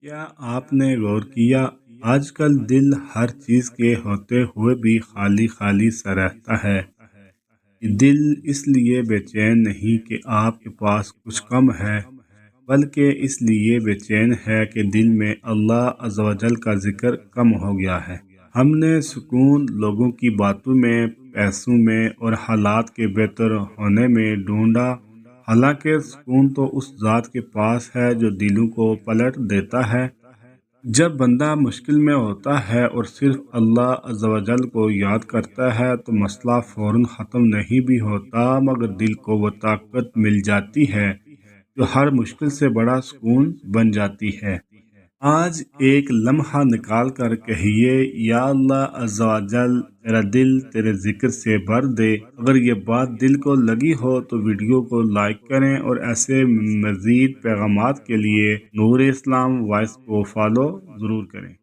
کیا آپ نے غور کیا آج کل دل ہر چیز کے ہوتے ہوئے بھی خالی خالی سا رہتا ہے؟ یہ دل اس لیے بے چین نہیں کہ آپ کے پاس کچھ کم ہے، بلکہ اس لیے بے چین ہے کہ دل میں اللہ عز و جل کا ذکر کم ہو گیا ہے۔ ہم نے سکون لوگوں کی باتوں میں، پیسوں میں اور حالات کے بہتر ہونے میں ڈھونڈا، حالانکہ سکون تو اس ذات کے پاس ہے جو دلوں کو پلٹ دیتا ہے۔ جب بندہ مشکل میں ہوتا ہے اور صرف اللہ عز و جل کو یاد کرتا ہے تو مسئلہ فوراً ختم نہیں بھی ہوتا، مگر دل کو وہ طاقت مل جاتی ہے جو ہر مشکل سے بڑا سکون بن جاتی ہے۔ آج ایک لمحہ نکال کر کہیے، یا اللہ عز و جل، میرا دل تیرے ذکر سے بھر دے۔ اگر یہ بات دل کو لگی ہو تو ویڈیو کو لائک کریں اور ایسے مزید پیغامات کے لیے نور اسلام وائس کو فالو ضرور کریں۔